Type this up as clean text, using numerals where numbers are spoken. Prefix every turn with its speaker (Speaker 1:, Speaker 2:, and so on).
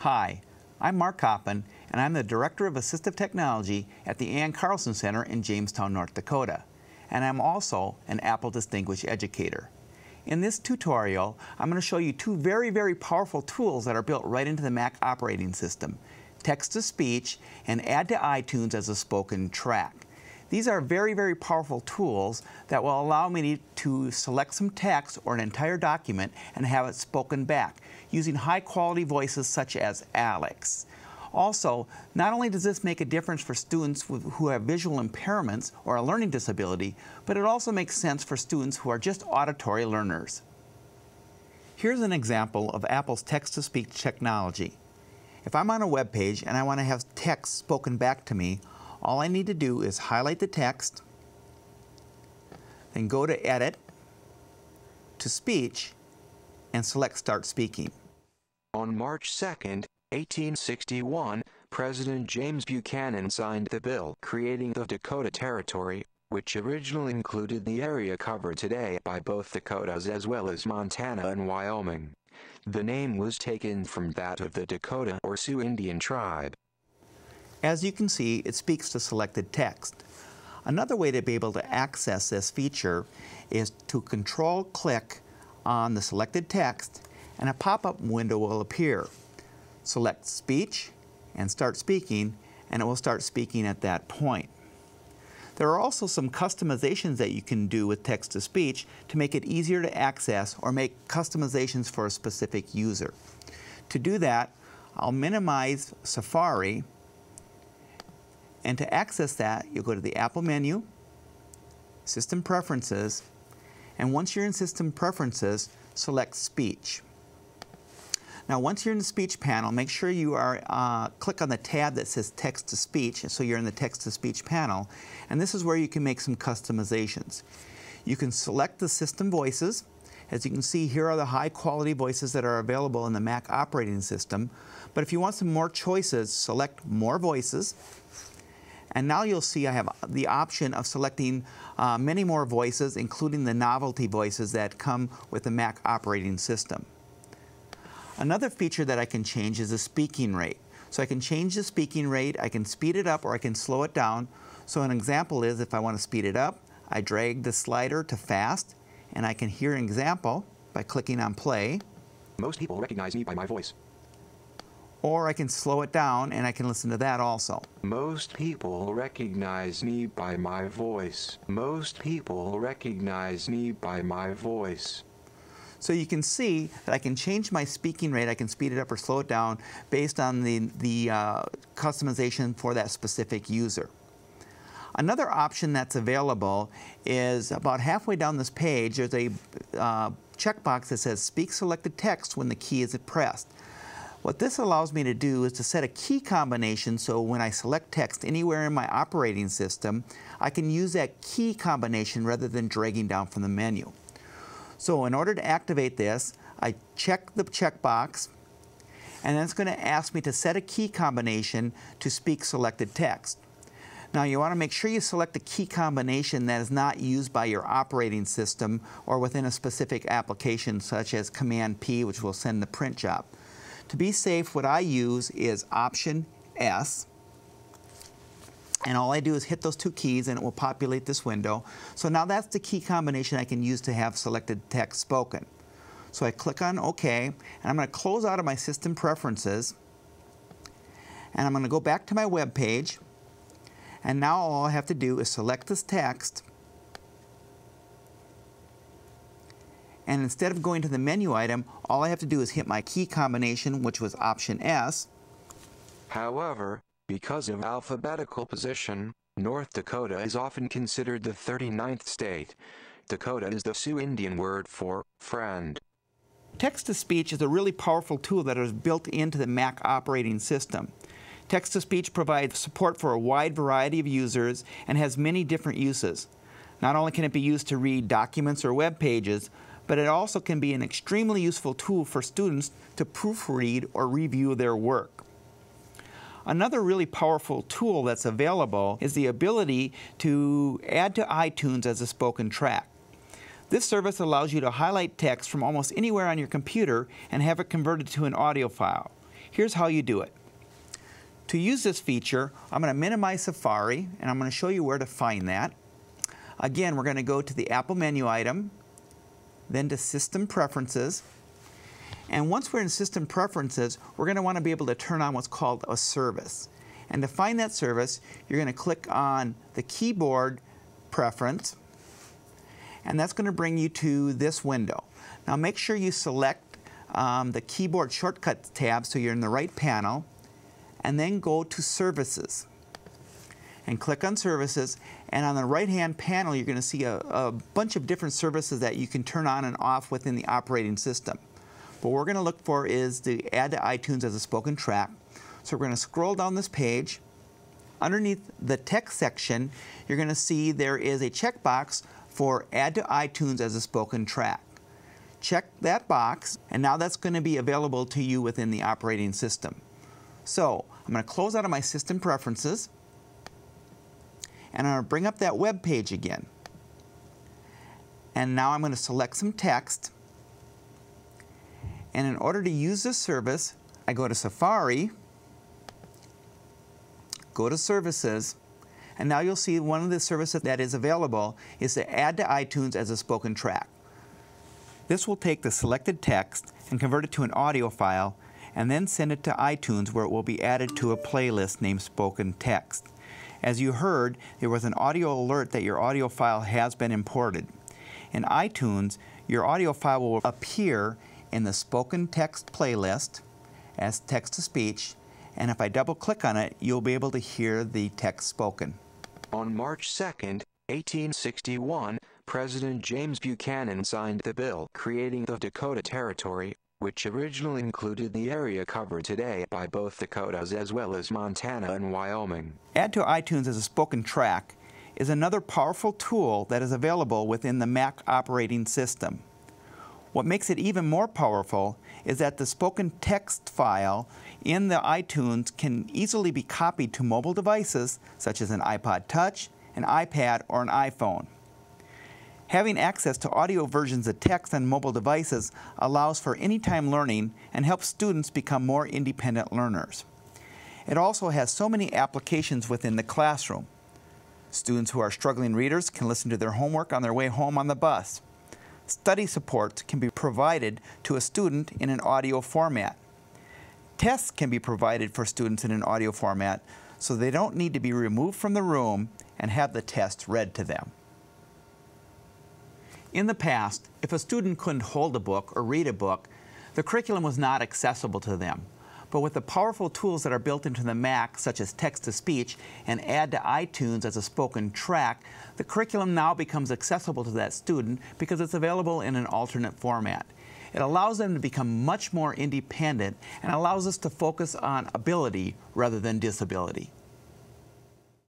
Speaker 1: Hi, I'm Mark Coppin, and I'm the Director of Assistive Technology at the Ann Carlson Center in Jamestown, North Dakota. And I'm also an Apple Distinguished Educator. In this tutorial, I'm going to show you two very powerful tools that are built right into the Mac operating system: text-to-speech and Add to iTunes as a spoken track. These are very powerful tools that will allow me to select some text or an entire document and have it spoken back using high-quality voices such as Alex. Also, not only does this make a difference for students who have visual impairments or a learning disability, but it also makes sense for students who are just auditory learners. Here's an example of Apple's text-to-speech technology. If I'm on a web page and I want to have text spoken back to me, all I need to do is highlight the text, then go to Edit, to Speech, and select Start Speaking.
Speaker 2: On March 2, 1861, President James Buchanan signed the bill creating the Dakota Territory, which originally included the area covered today by both Dakotas as well as Montana and Wyoming. The name was taken from that of the Dakota or Sioux Indian tribe.
Speaker 1: As you can see, it speaks to selected text. Another way to be able to access this feature is to Control-click on the selected text, and a pop-up window will appear. Select Speech and Start Speaking, and it will start speaking at that point. There are also some customizations that you can do with text-to-speech to make it easier to access or make customizations for a specific user. To do that, I'll minimize Safari, and to access that, you'll go to the Apple menu, System Preferences, and once you're in System Preferences, select Speech. Now, once you're in the Speech panel, make sure you are click on the tab that says Text-to-Speech, so you're in the Text-to-Speech panel, and this is where you can make some customizations. You can select the system voices. As you can see, here are the high-quality voices that are available in the Mac operating system, but if you want some more choices, select More Voices. And now you'll see I have the option of selecting many more voices, including the novelty voices that come with the Mac operating system. Another feature that I can change is the speaking rate. So I can change the speaking rate, I can speed it up or I can slow it down. So an example is if I want to speed it up, I drag the slider to fast, and I can hear an example by clicking on play.
Speaker 2: Most people recognize me by my voice.
Speaker 1: Or I can slow it down and I can listen to that also.
Speaker 2: Most people recognize me by my voice. Most people recognize me by my voice.
Speaker 1: So you can see that I can change my speaking rate, I can speed it up or slow it down based on the customization for that specific user. Another option that's available is about halfway down this page, there's a checkbox that says Speak Selected Text when the key is pressed. What this allows me to do is to set a key combination so when I select text anywhere in my operating system, I can use that key combination rather than dragging down from the menu. So in order to activate this, I check the checkbox, and then it's going to ask me to set a key combination to speak selected text. Now you want to make sure you select a key combination that is not used by your operating system or within a specific application such as Command P, which will send the print job. To be safe, what I use is Option S, and all I do is hit those two keys and it will populate this window. So now that's the key combination I can use to have selected text spoken. So I click on OK, and I'm going to close out of my System Preferences, and I'm going to go back to my web page, and now all I have to do is select this text, and instead of going to the menu item, all I have to do is hit my key combination, which was Option S.
Speaker 2: However, because of alphabetical position, North Dakota is often considered the 39th state. Dakota is the Sioux Indian word for friend.
Speaker 1: Text-to-speech is a really powerful tool that is built into the Mac operating system. Text-to-speech provides support for a wide variety of users and has many different uses. Not only can it be used to read documents or web pages, but it also can be an extremely useful tool for students to proofread or review their work. Another really powerful tool that's available is the ability to add to iTunes as a spoken track. This service allows you to highlight text from almost anywhere on your computer and have it converted to an audio file. Here's how you do it. To use this feature, I'm going to minimize Safari, and I'm going to show you where to find that. Again, we're going to go to the Apple menu item, then to System Preferences. And once we're in System Preferences, we're going to want to be able to turn on what's called a service. And to find that service, you're going to click on the keyboard preference, and that's going to bring you to this window. Now make sure you select the keyboard shortcuts tab so you're in the right panel, and then go to Services. And click on Services, and on the right-hand panel you're going to see a bunch of different services that you can turn on and off within the operating system. What we're going to look for is the Add to iTunes as a spoken track. So we're going to scroll down this page. Underneath the text section, you're going to see there is a checkbox for Add to iTunes as a spoken track. Check that box, and now that's going to be available to you within the operating system. So I'm going to close out of my System Preferences, and I'm going to bring up that web page again. And now I'm going to select some text. And in order to use this service, I go to Safari, go to Services, and now you'll see one of the services that is available is to Add to iTunes as a spoken track. This will take the selected text and convert it to an audio file, and then send it to iTunes, where it will be added to a playlist named Spoken Text. As you heard, there was an audio alert that your audio file has been imported. In iTunes, your audio file will appear in the Spoken Text playlist as text-to-speech, and if I double-click on it, you'll be able to hear the text spoken.
Speaker 2: On March 2, 1861, President James Buchanan signed the bill creating the Dakota Territory, which originally included the area covered today by both Dakotas as well as Montana and Wyoming.
Speaker 1: Add to iTunes as a spoken track is another powerful tool that is available within the Mac operating system. What makes it even more powerful is that the spoken text file in the iTunes can easily be copied to mobile devices such as an iPod Touch, an iPad, or an iPhone. Having access to audio versions of text on mobile devices allows for anytime learning and helps students become more independent learners. It also has so many applications within the classroom. Students who are struggling readers can listen to their homework on their way home on the bus. Study support can be provided to a student in an audio format. Tests can be provided for students in an audio format, so they don't need to be removed from the room and have the test read to them. In the past, if a student couldn't hold a book or read a book, the curriculum was not accessible to them. But with the powerful tools that are built into the Mac, such as text-to-speech and Add to iTunes as a spoken track, the curriculum now becomes accessible to that student because it's available in an alternate format. It allows them to become much more independent and allows us to focus on ability rather than disability.